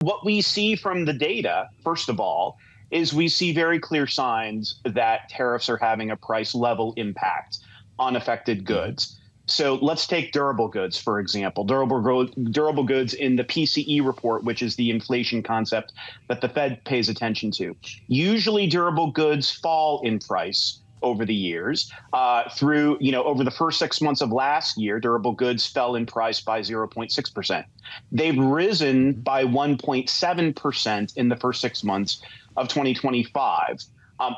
What we see from the data, first of all, is we see very clear signs that tariffs are having a price level impact on affected goods. So let's take durable goods, for example. Durable goods in the PCE report, which is the inflation concept that the Fed pays attention to. Usually durable goods fall in price over the years. Over the first 6 months of last year, durable goods fell in price by 0.6%. They've risen by 1.7% in the first 6 months of 2025,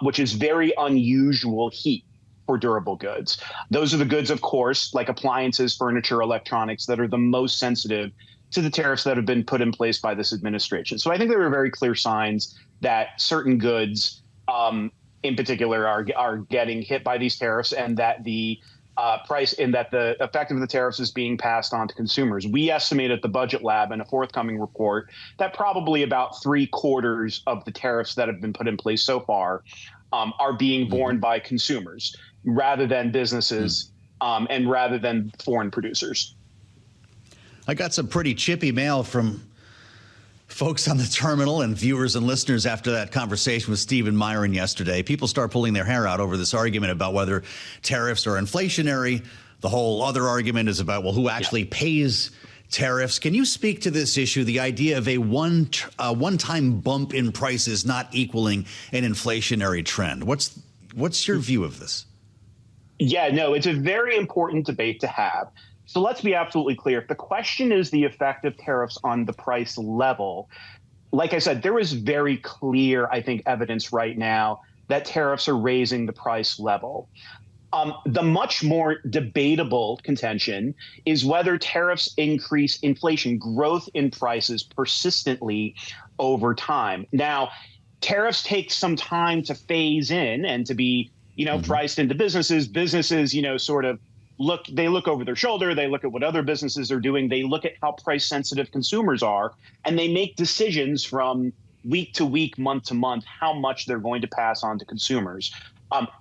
which is very unusual heat for durable goods. Those are the goods, of course, like appliances, furniture, electronics, that are the most sensitive to the tariffs that have been put in place by this administration. So I think there are very clear signs that certain goods in particular are getting hit by these tariffs, and that the the effect of the tariffs is being passed on to consumers. We estimate at the Budget Lab in a forthcoming report that probably about 3/4 of the tariffs that have been put in place so far are being borne by consumers rather than businesses and rather than foreign producers. I got some pretty chippy mail from folks on the terminal and viewers and listeners after that conversation with Stephen Myron yesterday. People start pulling their hair out over this argument about whether tariffs are inflationary. The whole other argument is about, well, who actually pays tariffs? Can you speak to this issue, the idea of a one-time bump in prices not equaling an inflationary trend? What's your view of this? Yeah, no, it's a very important debate to have. So let's be absolutely clear. If the question is the effect of tariffs on the price level, like I said, there is very clear, I think, evidence right now that tariffs are raising the price level. The much more debatable contention is whether tariffs increase inflation, growth in prices persistently over time. Now, tariffs take some time to phase in and to be, priced into businesses. Businesses, sort of look over their shoulder. They look at what other businesses are doing. They look at how price sensitive consumers are, and they make decisions from week to week, month to month, how much they're going to pass on to consumers.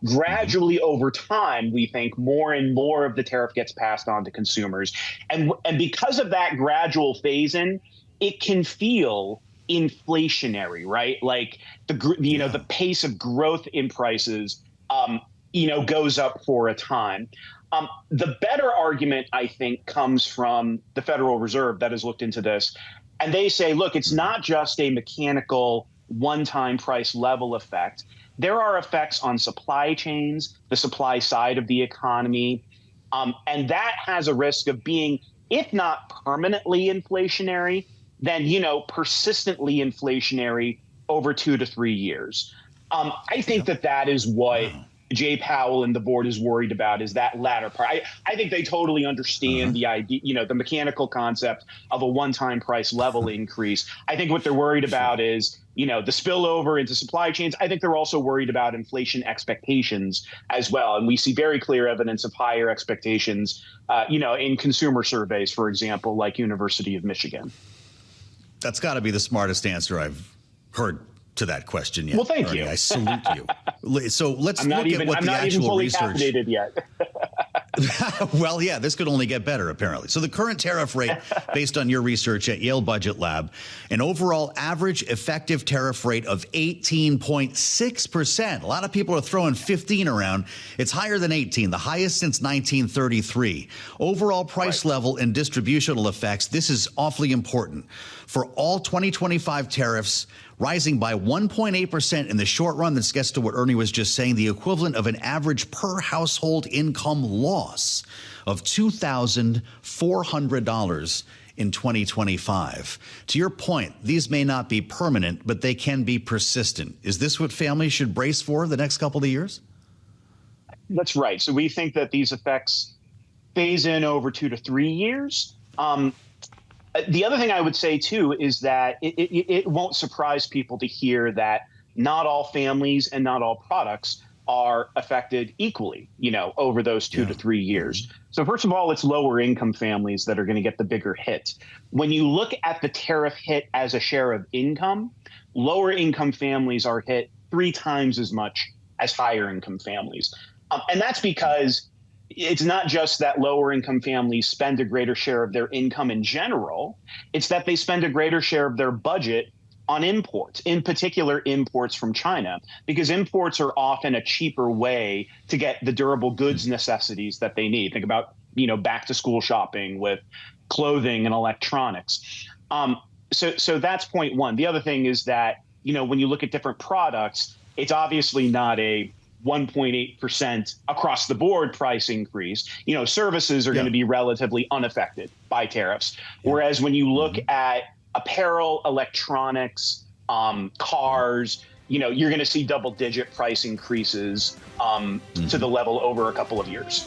Gradually over time, we think more and more of the tariff gets passed on to consumers. And because of that gradual phase in, it can feel inflationary, right? Like the pace of growth in prices, goes up for a time. The better argument, I think, comes from the Federal Reserve that has looked into this. And they say, look, it's not just a mechanical one-time price level effect. There are effects on supply chains, the supply side of the economy, and that has a risk of being, if not permanently inflationary, then, persistently inflationary over 2 to 3 years. I think that is what Jay Powell and the board is worried about, is that latter part. I think they totally understand the idea, the mechanical concept of a one-time price level increase. I think what they're worried about is, the spillover into supply chains. I think they're also worried about inflation expectations as well. And we see very clear evidence of higher expectations, in consumer surveys, for example, like University of Michigan. That's got to be the smartest answer I've heard to that question yet. Well, thank Ernie, you. I salute you. So let's look at what I'm the not actual even fully research. Caffeinated yet. Well, yeah, this could only get better, apparently. So the current tariff rate, based on your research at Yale Budget Lab, an overall average effective tariff rate of 18.6%. A lot of people are throwing 15 around. It's higher than 18, the highest since 1933. Overall price level and distributional effects, this is awfully important. For all 2025 tariffs, rising by 1.8% in the short run. This gets to what Ernie was just saying, the equivalent of an average per household income loss of $2,400 in 2025. To your point, these may not be permanent, but they can be persistent. Is this what families should brace for the next couple of years? That's right. So we think that these effects phase in over 2 to 3 years. The other thing I would say, too, is that it won't surprise people to hear that not all families and not all products are affected equally, over those 2 to 3 years. So first of all, it's lower income families that are going to get the bigger hit. When you look at the tariff hit as a share of income, lower income families are hit 3 times as much as higher income families. And that's because it's not just that lower income families spend a greater share of their income in general. It's that they spend a greater share of their budget on imports, in particular imports from China, because imports are often a cheaper way to get the durable goods necessities that they need. Think about, back to school shopping with clothing and electronics. So that's point one. The other thing is that, when you look at different products, it's obviously not a 1.8% across the board price increase. Services are going to be relatively unaffected by tariffs. Whereas when you look at apparel, electronics, cars, you're going to see double-digit price increases to the level over a couple of years.